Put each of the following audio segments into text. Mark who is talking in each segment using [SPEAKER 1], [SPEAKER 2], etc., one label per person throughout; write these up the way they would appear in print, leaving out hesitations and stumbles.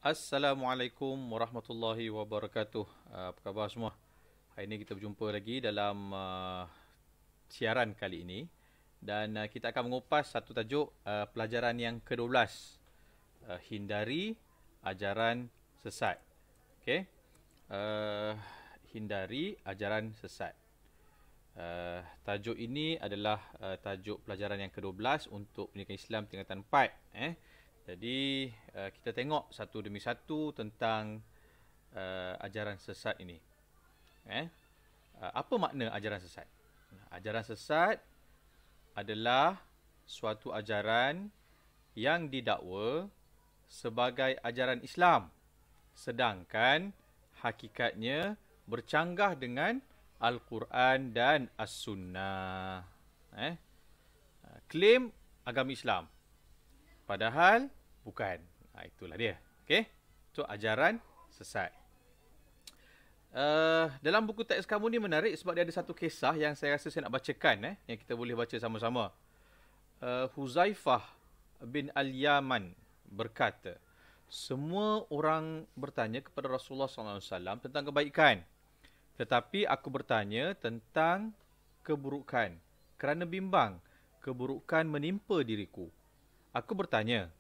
[SPEAKER 1] Assalamualaikum warahmatullahi wabarakatuh. Apa khabar semua? Hari ini kita berjumpa lagi dalam siaran kali ini dan kita akan mengupas satu tajuk pelajaran yang ke-12. Hindari ajaran sesat. Okey. Hindari ajaran sesat. Tajuk ini adalah tajuk pelajaran yang ke-12 untuk pendidikan Islam tingkatan 4. Jadi kita tengok satu demi satu tentang ajaran sesat ini. Apa makna ajaran sesat? Ajaran sesat adalah suatu ajaran yang didakwa sebagai ajaran Islam, sedangkan hakikatnya bercanggah dengan Al-Quran dan As-Sunnah. Klaim agama Islam, padahal bukan. Itulah dia. Okey? Itu ajaran sesat. Dalam buku teks kamu ni menarik sebab dia ada satu kisah yang saya rasa saya nak bacakan, yang kita boleh baca sama-sama. Huzaifah bin Al-Yaman berkata, semua orang bertanya kepada Rasulullah SAW tentang kebaikan, tetapi aku bertanya tentang keburukan kerana bimbang keburukan menimpa diriku. Aku bertanya,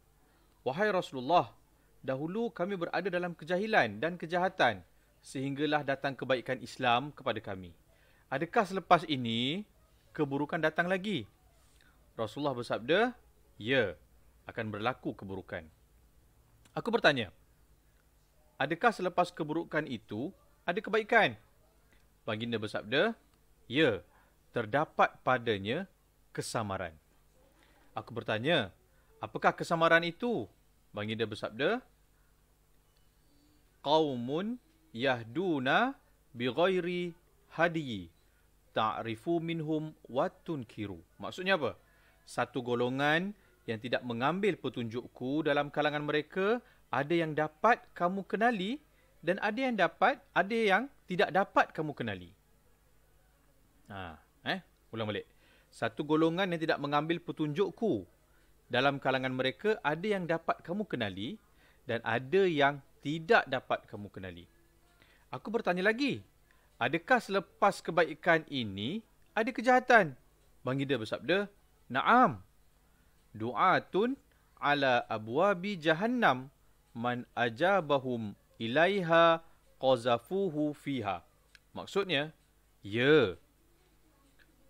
[SPEAKER 1] wahai Rasulullah, dahulu kami berada dalam kejahilan dan kejahatan sehinggalah datang kebaikan Islam kepada kami. Adakah selepas ini keburukan datang lagi? Rasulullah bersabda, ya, akan berlaku keburukan. Aku bertanya, adakah selepas keburukan itu ada kebaikan? Baginda bersabda, ya, terdapat padanya kesamaran. Aku bertanya, apakah kesamaran itu? Baginda bersabda, qaumun yahduna bighairi hadiyi ta'rifu minhum wa tunkiru. Maksudnya apa? Satu golongan yang tidak mengambil petunjukku dalam kalangan mereka, ada yang dapat kamu kenali dan ada yang tidak dapat kamu kenali. Ulang balik. Satu golongan yang tidak mengambil petunjukku dalam kalangan mereka, ada yang dapat kamu kenali dan ada yang tidak dapat kamu kenali. Aku bertanya lagi, adakah selepas kebaikan ini ada kejahatan? Baginda bersabda, na'am. Du'atun ala abwabi jahannam man ajabahum ilaiha qazafuhu fiha. Maksudnya, ya,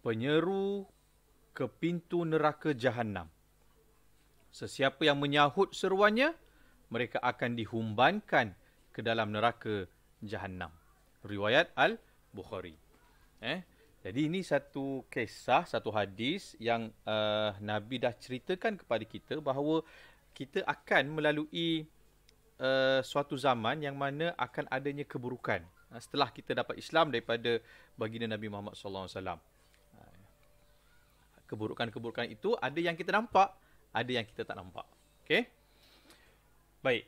[SPEAKER 1] penyeru ke pintu neraka Jahannam. Sesiapa yang menyahut seruannya, mereka akan dihumbankan ke dalam neraka Jahannam. Riwayat Al-Bukhari. Jadi ini satu kisah, satu hadis yang Nabi dah ceritakan kepada kita bahawa kita akan melalui suatu zaman yang mana akan adanya keburukan setelah kita dapat Islam daripada baginda Nabi Muhammad SAW. Keburukan-keburukan itu ada yang kita nampak, ada yang kita tak nampak. Okey? Baik.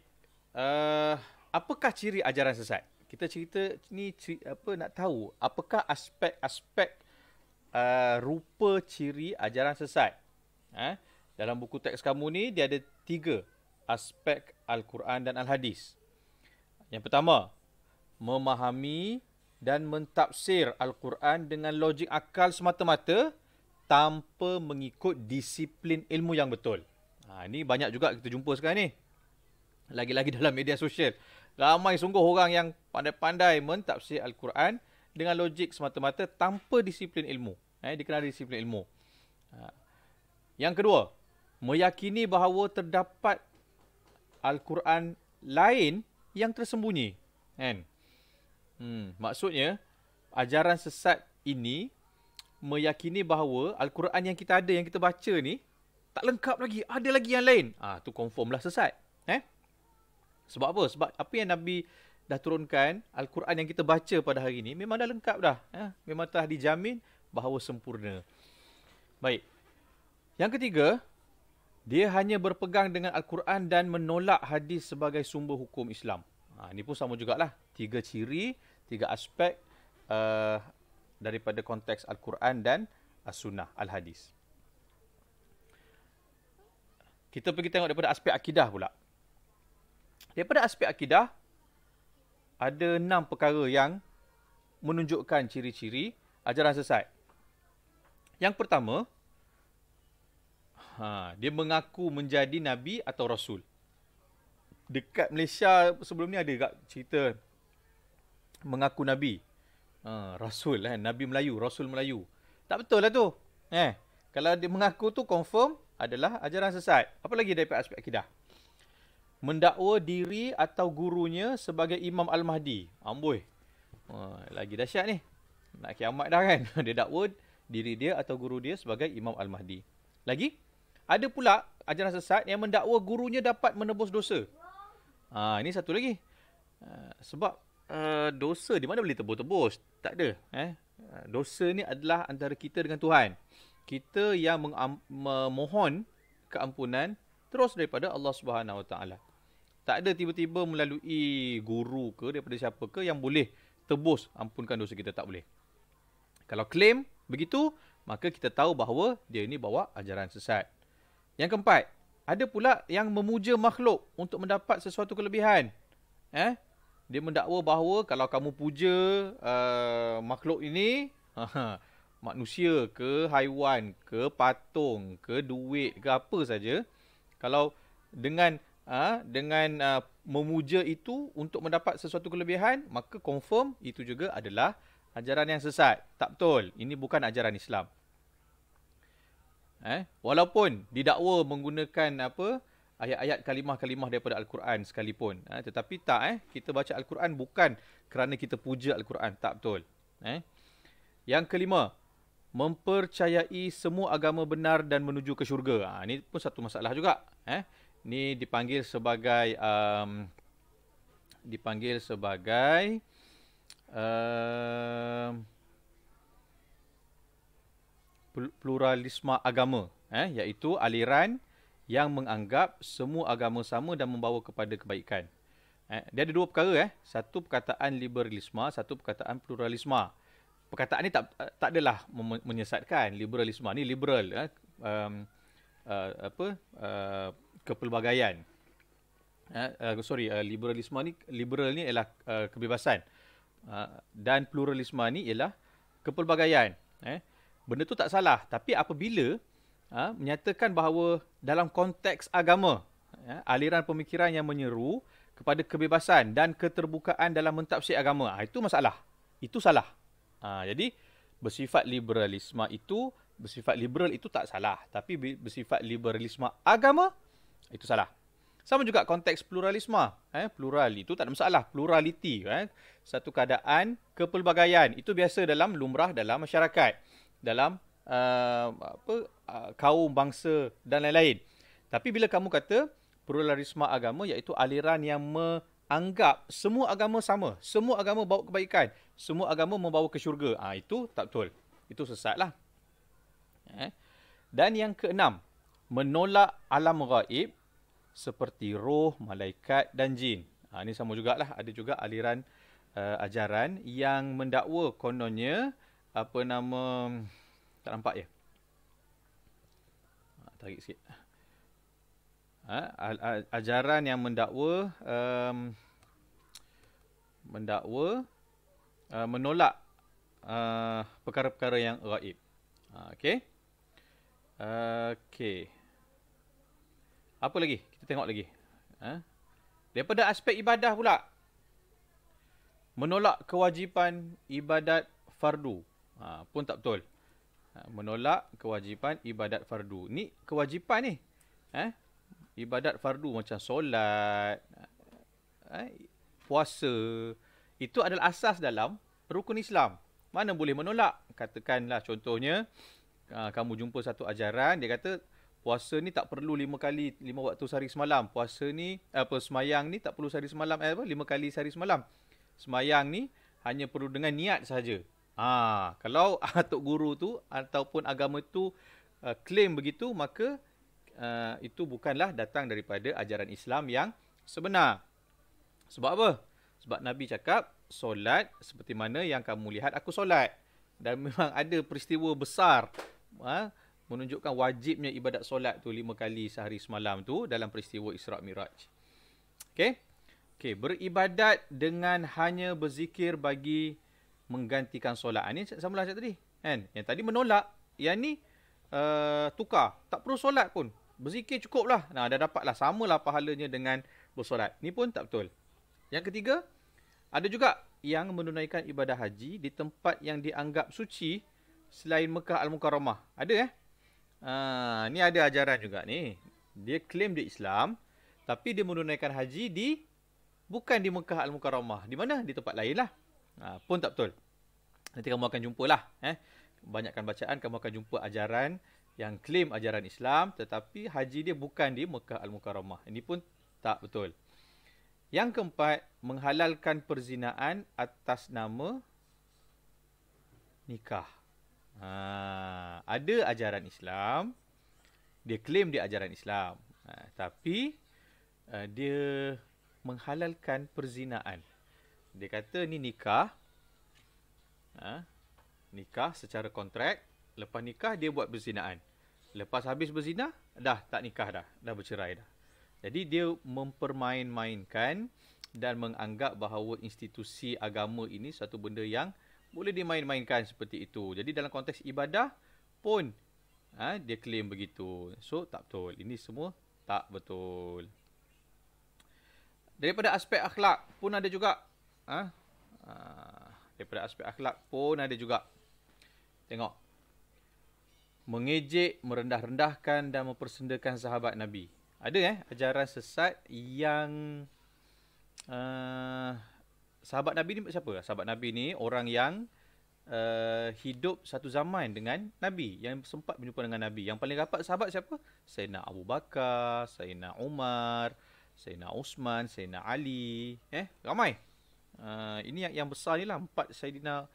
[SPEAKER 1] Apakah ciri ajaran sesat? Kita cerita ni nak tahu apakah aspek-aspek rupa ciri ajaran sesat. Dalam buku teks kamu ni dia ada 3 aspek Al-Quran dan Al-Hadis. Yang pertama, memahami dan mentafsir Al-Quran dengan logik akal semata-mata tanpa mengikut disiplin ilmu yang betul. Ini banyak juga kita jumpa sekarang ni. Lagi-lagi dalam media sosial. Ramai sungguh orang yang pandai-pandai mentafsir Al-Quran dengan logik semata-mata tanpa disiplin ilmu. Dikenali disiplin ilmu. Yang kedua, meyakini bahawa terdapat Al-Quran lain yang tersembunyi. Maksudnya, ajaran sesat ini meyakini bahawa Al-Quran yang kita ada, yang kita baca ni, tak lengkap lagi. Ada lagi yang lain. Tu confirm lah sesat. Sebab apa? Sebab apa yang Nabi dah turunkan, Al-Quran yang kita baca pada hari ini, memang dah lengkap dah. Memang telah dijamin bahawa sempurna. Baik. Yang ketiga, dia hanya berpegang dengan Al-Quran dan menolak hadis sebagai sumber hukum Islam. Ini pun sama jugalah. 3 ciri, 3 aspek daripada konteks Al-Quran dan As-Sunnah, Al-Hadis. Kita pergi tengok daripada aspek akidah pula. Daripada aspek akidah, ada 6 perkara yang menunjukkan ciri-ciri ajaran sesat. Yang pertama, dia mengaku menjadi Nabi atau Rasul. Dekat Malaysia sebelum ni ada kat cerita mengaku Nabi. Rasul Nabi Melayu, Rasul Melayu. Tak betul lah tu. Kalau dia mengaku tu confirm adalah ajaran sesat. Apa lagi daripada aspek akidah? Mendakwa diri atau gurunya sebagai Imam Al-Mahdi. Amboi. Lagi dahsyat ni. Nak kiamat dah kan. Dia dakwa diri dia atau guru dia sebagai Imam Al-Mahdi. Lagi, ada pula ajaran sesat yang mendakwa gurunya dapat menebus dosa. Ini satu lagi. Sebab dosa di mana boleh tebus-tebus? Tak ada. Dosa ni adalah antara kita dengan Tuhan. Kita yang memohon keampunan terus daripada Allah Subhanahu Wa Taala. Tak ada tiba-tiba melalui guru ke daripada siapa ke yang boleh tebus ampunkan dosa kita. Tak boleh. Kalau claim begitu, maka kita tahu bahawa dia ini bawa ajaran sesat. Yang keempat, ada pula yang memuja makhluk untuk mendapat sesuatu kelebihan. Dia mendakwa bahawa kalau kamu puja makhluk ini, manusia ke, haiwan ke, patung ke, duit ke, apa saja, kalau dengan memuja itu untuk mendapat sesuatu kelebihan, maka confirm itu juga adalah ajaran yang sesat. Tak betul. Ini bukan ajaran Islam. Walaupun didakwa menggunakan ayat-ayat kalimah-kalimah daripada Al-Quran sekalipun. Tetapi tak, kita baca Al-Quran bukan kerana kita puja Al-Quran. Tak betul. Yang kelima, mempercayai semua agama benar dan menuju ke syurga. Ini pun satu masalah juga. Ini dipanggil sebagai pluralisme agama, iaitu aliran yang menganggap semua agama sama dan membawa kepada kebaikan. Dia ada dua perkara. Satu perkataan liberalisme, satu perkataan pluralisme. Perkataan ni tak adalah menyesatkan. Liberalisme ni liberal, kepelbagaian. Liberalisme ni, liberal ni ialah kebebasan. Dan pluralisme ni ialah kepelbagaian. Benda tu tak salah. Tapi apabila menyatakan bahawa dalam konteks agama, aliran pemikiran yang menyeru kepada kebebasan dan keterbukaan dalam mentafsir agama, itu masalah. Itu salah. Jadi bersifat liberalisme itu, bersifat liberal itu tak salah. Tapi bersifat liberalisme agama, itu salah. Sama juga konteks pluralisme. Plural itu tak ada masalah. Plurality, satu keadaan kepelbagaian. Itu biasa lumrah dalam masyarakat, dalam kaum, bangsa dan lain-lain. Tapi bila kamu kata pluralisme agama, iaitu aliran yang menganggap semua agama sama, semua agama bawa kebaikan, semua agama membawa ke syurga, itu tak betul. Itu sesatlah. Dan yang keenam, menolak alam gaib seperti roh, malaikat dan jin. Ini sama jugalah. Ada juga aliran ajaran yang mendakwa kononnya tak nampak ya? Tarik sikit. Ajaran yang mendakwa menolak perkara-perkara yang gaib. Okey. Apa lagi? Kita tengok lagi. Daripada aspek ibadah pula, menolak kewajipan ibadat fardu. Pun tak betul. Menolak kewajipan ibadat fardu. Ni kewajipan ni. Ibadat fardu macam solat, puasa. Itu adalah asas dalam rukun Islam. Mana boleh menolak? Katakanlah contohnya, kamu jumpa satu ajaran, dia kata puasa ni tak perlu 5 waktu sehari semalam. Puasa ni, semayang ni tak perlu sehari semalam, 5 kali sehari semalam. Semayang ni hanya perlu dengan niat sahaja. Kalau Tok Guru tu ataupun agama tu claim begitu, maka itu bukanlah datang daripada ajaran Islam yang sebenar. Sebab apa? Sebab Nabi cakap, solat seperti mana yang kamu lihat aku solat. Dan memang ada peristiwa besar menunjukkan wajibnya ibadat solat tu 5 kali sehari semalam tu dalam peristiwa Isra' Miraj. Okay? Okey, beribadat dengan hanya berzikir bagi menggantikan solat. Ini samalah macam tadi. Kan? Yang tadi menolak, yang ni tukar. Tak perlu solat pun. Berzikir cukup lah. Nah, dah dapat lah. Samalah pahalanya dengan bersolat. Ni pun tak betul. Yang ketiga, ada juga yang menunaikan ibadah haji di tempat yang dianggap suci selain Mekah Al-Mukarramah. Ada ni ada ajaran juga ni. Dia claim dia Islam, tapi dia menunaikan haji bukan di Mekah Al-Mukarramah. Di mana? Di tempat lain lah. Pun tak betul. Nanti kamu akan jumpa lah. Banyakkan bacaan, kamu akan jumpa ajaran yang claim ajaran Islam, tetapi haji dia bukan di Mekah Al-Mukarramah. Ini pun tak betul. Yang keempat, menghalalkan perzinaan atas nama nikah. Ada ajaran Islam, dia claim dia ajaran Islam, tapi dia menghalalkan perzinaan. Dia kata ni nikah, nikah secara kontrak, lepas nikah dia buat perzinaan. Lepas habis berzina, dah tak nikah dah bercerai dah. Jadi dia mempermain-mainkan dan menganggap bahawa institusi agama ini satu benda yang boleh dimain-mainkan seperti itu. Jadi dalam konteks ibadah pun dia claim begitu. So tak betul. Ini semua tak betul. Daripada aspek akhlak pun ada juga. Daripada aspek akhlak pun ada juga. Tengok. Mengejek, merendah-rendahkan dan mempersendakan sahabat Nabi. Ada ajaran sesat yang sahabat Nabi ni siapa? Sahabat Nabi ni orang yang hidup satu zaman dengan Nabi, yang sempat berjumpa dengan Nabi. Yang paling rapat sahabat siapa? Sayyidina Abu Bakar, Sayyidina Umar, Sayyidina Uthman, Sayyidina Ali. Ramai. Ini yang besar ni lah. 4 Sayyidina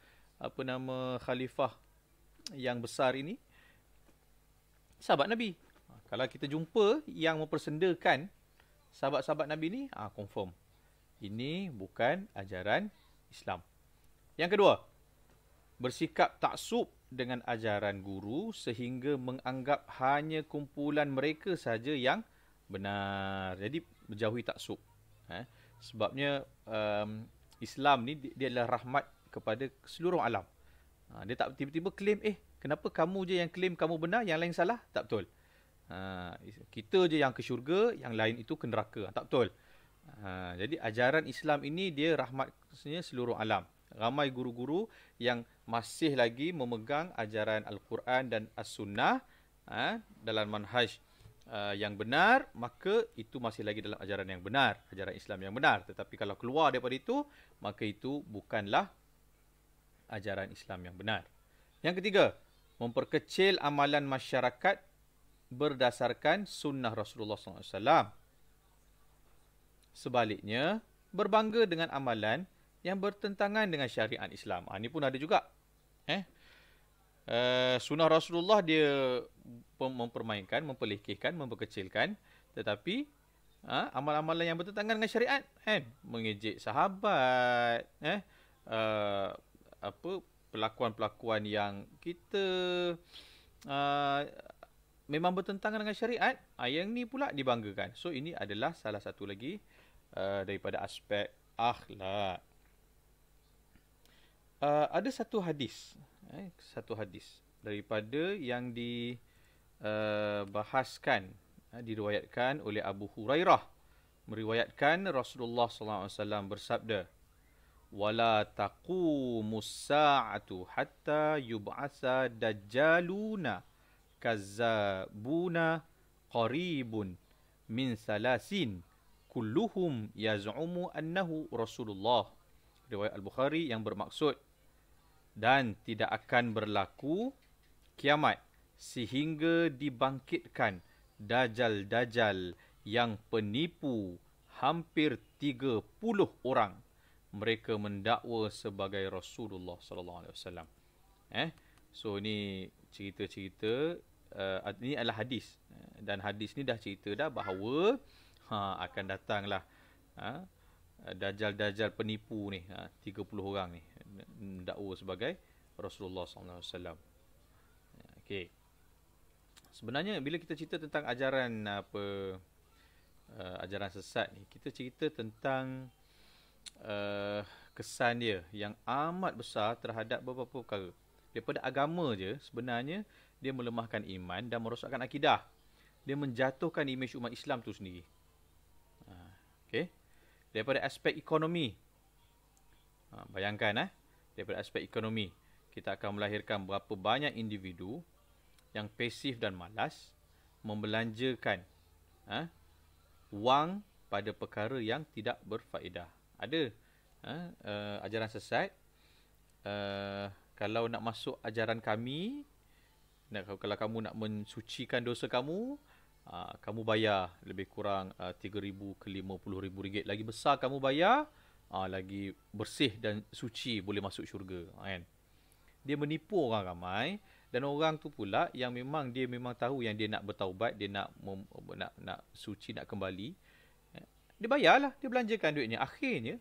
[SPEAKER 1] khalifah yang besar ini sahabat Nabi. Kalau kita jumpa yang mempersendakan sahabat-sahabat Nabi ni, confirm. Ini bukan ajaran Islam. Yang kedua, bersikap taksub dengan ajaran guru sehingga menganggap hanya kumpulan mereka saja yang benar. Jadi, menjauhi taksub. Sebabnya, Islam ni dia adalah rahmat kepada seluruh alam. Dia tak tiba-tiba claim, kenapa kamu je yang claim kamu benar, yang lain salah? Tak betul. Kita je yang ke syurga, yang lain itu ke neraka. Tak betul. Jadi ajaran Islam ini dia rahmatnya seluruh alam. Ramai guru-guru yang masih lagi memegang ajaran Al-Quran dan As-Sunnah dalam manhaj yang benar, maka itu masih lagi dalam ajaran yang benar, ajaran Islam yang benar. Tetapi kalau keluar daripada itu, maka itu bukanlah ajaran Islam yang benar. Yang ketiga, memperkecil amalan masyarakat berdasarkan sunnah Rasulullah SAW. Sebaliknya, berbangga dengan amalan yang bertentangan dengan syariat Islam. Ini pun ada juga. Sunnah Rasulullah dia mempermainkan, memperlekehkan, memperkecilkan. Tetapi, amal-amalan yang bertentangan dengan syariat, mengejek sahabat, pelakuan-pelakuan yang kita memang bertentangan dengan syariat, yang ni pula dibanggakan. So ini adalah salah satu lagi daripada aspek akhlak. Ada satu hadis daripada yang dibahaskan, diriwayatkan oleh Abu Hurairah, meriwayatkan Rasulullah SAW bersabda, wala taqumus sa'atu hatta yub'atsa dajjaluna kazzabuna qaribun min salasin kulluhum yaz'umu annahu Rasulullah. Riwayat Al-Bukhari yang bermaksud, dan tidak akan berlaku kiamat sehingga dibangkitkan dajjal-dajjal yang penipu hampir 30 orang. Mereka mendakwa sebagai Rasulullah sallallahu alaihi wasallam. So ni cerita-cerita, ini adalah hadis, dan hadis ni dah cerita dah bahawa akan datanglah dajjal-dajjal penipu ni, 30 orang ni mendakwa sebagai Rasulullah sallallahu alaihi wasallam. Okey. Sebenarnya bila kita cerita tentang ajaran ajaran sesat ni, kita cerita tentang kesan dia yang amat besar terhadap beberapa perkara. Daripada agama je, sebenarnya dia melemahkan iman dan merosakkan akidah. Dia menjatuhkan imej umat Islam tu sendiri. Okay. Daripada aspek ekonomi, bayangkan daripada aspek ekonomi, kita akan melahirkan berapa banyak individu yang pasif dan malas membelanjakan wang pada perkara yang tidak berfaedah. Ada ajaran sesat, kalau nak masuk ajaran kami, kalau kamu nak mensucikan dosa kamu, kamu bayar lebih kurang 3,000 ke 50,000 ringgit. Lagi besar kamu bayar, lagi bersih dan suci, boleh masuk syurga. Kan? Dia menipu orang ramai, dan orang tu pula yang dia memang tahu yang dia nak bertaubat, dia nak suci, nak kembali. Dia bayarlah, dia belanjakan duitnya. Akhirnya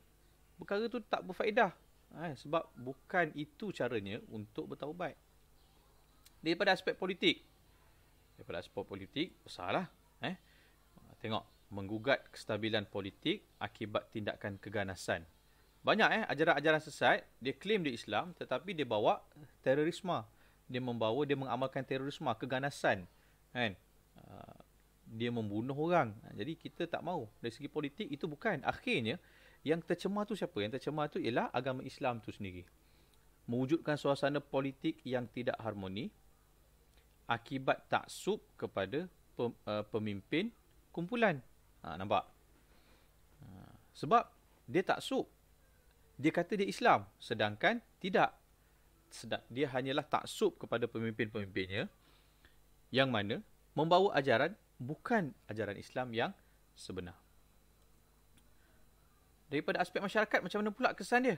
[SPEAKER 1] perkara tu tak berfaedah. Sebab bukan itu caranya untuk bertaubat. Daripada aspek politik. Besarlah. Tengok, menggugat kestabilan politik akibat tindakan keganasan. Banyak ajaran-ajaran sesat, dia claim dia Islam, tetapi dia bawa terorisme. Dia mengamalkan terorisme, keganasan. Kan? Dia membunuh orang. Jadi kita tak mahu. Dari segi politik, itu bukan. Akhirnya, yang tercemar tu siapa? Yang tercemar tu ialah agama Islam tu sendiri. Mewujudkan suasana politik yang tidak harmoni akibat taksub kepada pemimpin kumpulan. Nampak? Sebab dia taksub. Dia kata dia Islam, sedangkan tidak. Dia hanyalah taksub kepada pemimpin-pemimpinnya yang mana membawa ajaran bukan ajaran Islam yang sebenar. Daripada aspek masyarakat, macam mana pula kesan dia?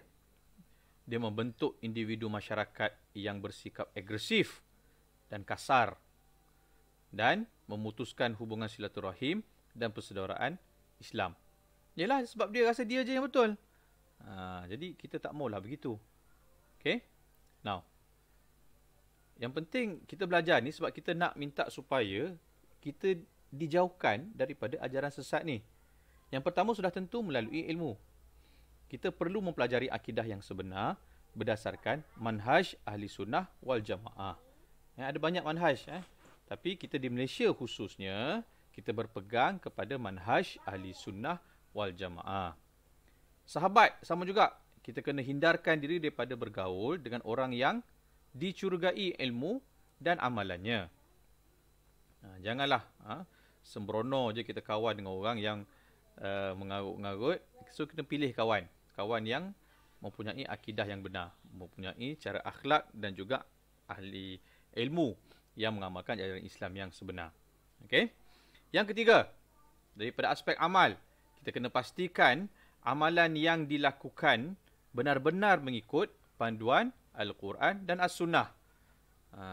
[SPEAKER 1] Dia membentuk individu masyarakat yang bersikap agresif dan kasar dan memutuskan hubungan silaturahim dan persaudaraan Islam. Yalah, sebab dia rasa dia je yang betul. Jadi kita tak maulah begitu. Okay? Now, yang penting kita belajar ni sebab kita nak minta supaya kita dijauhkan daripada ajaran sesat ni. Yang pertama sudah tentu melalui ilmu. Kita perlu mempelajari akidah yang sebenar berdasarkan manhaj ahli sunnah wal jamaah. Ada banyak manhaj. Tapi kita di Malaysia khususnya, kita berpegang kepada manhaj ahli sunnah wal jamaah. Sahabat, sama juga. Kita kena hindarkan diri daripada bergaul dengan orang yang dicurigai ilmu dan amalannya. Janganlah sembrono je kita kawan dengan orang yang mengarut-ngarut. So kita pilih kawan yang mempunyai akidah yang benar, mempunyai cara akhlak dan juga ahli ilmu yang mengamalkan ajaran Islam yang sebenar. Okey. Yang ketiga, daripada aspek amal, kita kena pastikan amalan yang dilakukan benar-benar mengikut panduan Al-Quran dan As-Sunnah.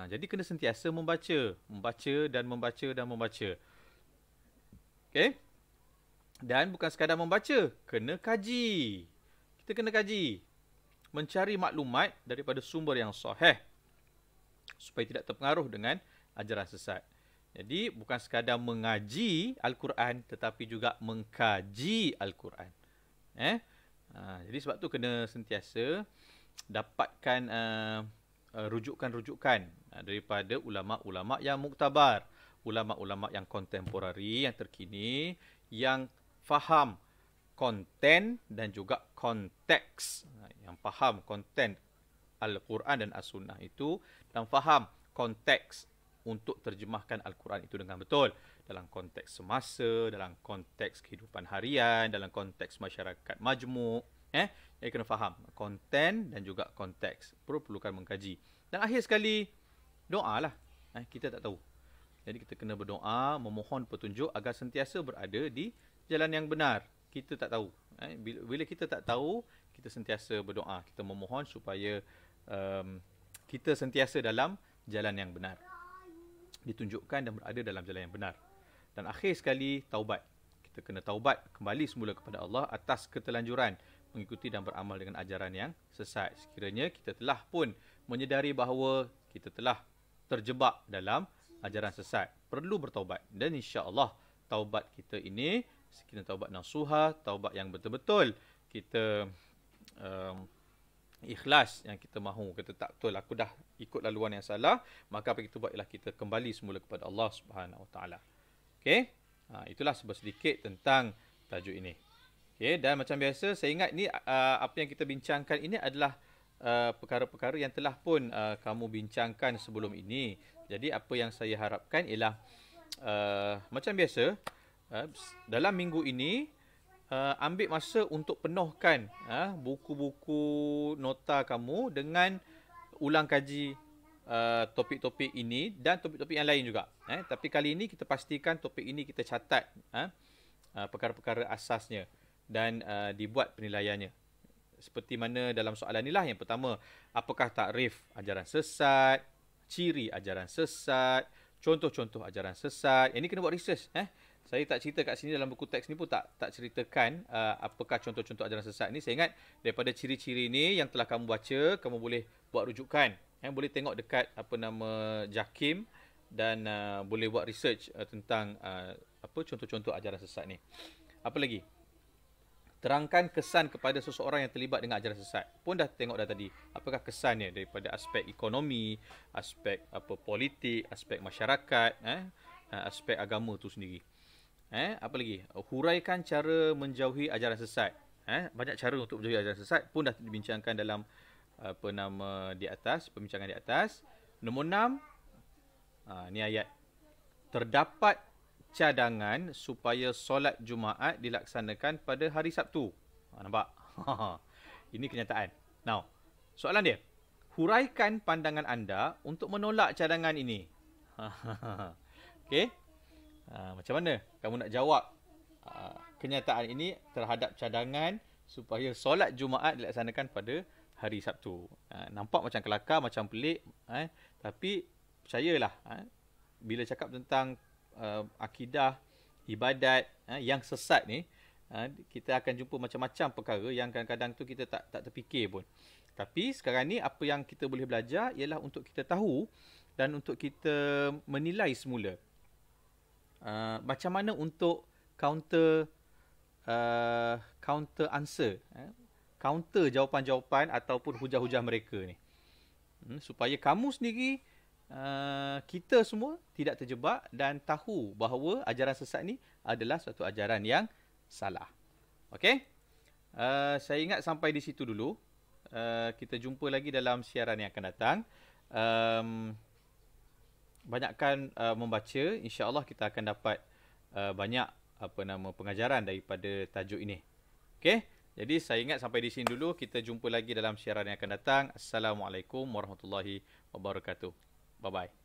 [SPEAKER 1] Jadi kena sentiasa membaca dan membaca. Okey. Dan bukan sekadar membaca, kena kaji. Kita kena kaji. Mencari maklumat daripada sumber yang sahih supaya tidak terpengaruh dengan ajaran sesat. Jadi bukan sekadar mengaji Al-Quran tetapi juga mengkaji Al-Quran. Jadi sebab tu kena sentiasa dapatkan rujukan-rujukan daripada ulama-ulama yang muktabar, ulama-ulama yang kontemporari, yang terkini, yang faham konten dan juga konteks. Yang faham konten Al-Quran dan As-Sunnah itu dan faham konteks untuk terjemahkan Al-Quran itu dengan betul. Dalam konteks semasa, dalam konteks kehidupan harian, dalam konteks masyarakat majmuk. Jadi kena faham konten dan juga konteks. Perlukan mengkaji. Dan akhir sekali, doa lah. Kita tak tahu. Jadi kita kena berdoa, memohon petunjuk agar sentiasa berada di jalan yang benar. Kita tak tahu. Bila kita tak tahu, kita sentiasa berdoa. Kita memohon supaya kita sentiasa dalam jalan yang benar. Ditunjukkan dan berada dalam jalan yang benar. Dan akhir sekali, taubat. Kita kena taubat kembali semula kepada Allah atas ketelanjuran mengikuti dan beramal dengan ajaran yang sesat. Sekiranya kita telah pun menyedari bahawa kita telah terjebak dalam ajaran sesat, perlu bertaubat. Dan insya-Allah taubat kita ini Kita taubat nasuha, taubat yang betul-betul kita ikhlas, yang kita mahu, kita tak betul aku dah ikut laluan yang salah, maka apa kita buat ialah kita kembali semula kepada Allah Subhanahu Wa Taala. Okey? Itulah sedikit tentang tajuk ini. Okey, dan macam biasa saya ingat ni apa yang kita bincangkan ini adalah perkara-perkara yang telah pun kamu bincangkan sebelum ini. Jadi apa yang saya harapkan ialah macam biasa dalam minggu ini ambil masa untuk penuhkan buku-buku nota kamu dengan ulang kaji topik-topik ini dan topik-topik yang lain juga. Tapi kali ini kita pastikan topik ini kita catat perkara-perkara asasnya dan dibuat penilaiannya. Seperti mana dalam soalan inilah, yang pertama, apakah takrif ajaran sesat, ciri ajaran sesat, contoh-contoh ajaran sesat. Yang ini kena buat research. Saya tak cerita kat sini dalam buku teks ni pun tak ceritakan apakah contoh-contoh ajaran sesat ni. Saya ingat daripada ciri-ciri ni yang telah kamu baca, kamu boleh buat rujukan. Boleh tengok dekat JAKIM dan boleh buat research tentang contoh-contoh ajaran sesat ni. Apa lagi? Terangkan kesan kepada seseorang yang terlibat dengan ajaran sesat. Pun dah tengok dah tadi. Apakah kesannya daripada aspek ekonomi, aspek politik, aspek masyarakat, aspek agama tu sendiri. Apa lagi? Huraikan cara menjauhi ajaran sesat. Banyak cara untuk menjauhi ajaran sesat pun dah dibincangkan dalam di atas, pembincangan di atas. Nombor 6, ni ayat. Terdapat cadangan supaya solat Jumaat dilaksanakan pada hari Sabtu. Nampak? Ini kenyataan. Now, soalan dia. Huraikan pandangan anda untuk menolak cadangan ini. Okey? Macam mana kamu nak jawab kenyataan ini terhadap cadangan supaya solat Jumaat dilaksanakan pada hari Sabtu? Nampak macam kelakar, macam pelik, tapi percayalah, bila cakap tentang akidah, ibadat yang sesat ni, kita akan jumpa macam-macam perkara yang kadang-kadang tu kita tak terfikir pun. Tapi sekarang ni apa yang kita boleh belajar ialah untuk kita tahu dan untuk kita menilai semula macam mana untuk counter answer, counter jawapan-jawapan ataupun hujah-hujah mereka ni, supaya kamu sendiri, kita semua tidak terjebak dan tahu bahawa ajaran sesat ni adalah suatu ajaran yang salah. Okey? Saya ingat sampai di situ dulu. Kita jumpa lagi dalam siaran yang akan datang. Banyakkan membaca, insya-Allah kita akan dapat banyak pengajaran daripada tajuk ini. Okey? Jadi saya ingat sampai di sini dulu. Kita jumpa lagi dalam siaran yang akan datang. Assalamualaikum warahmatullahi wabarakatuh. Bye-bye.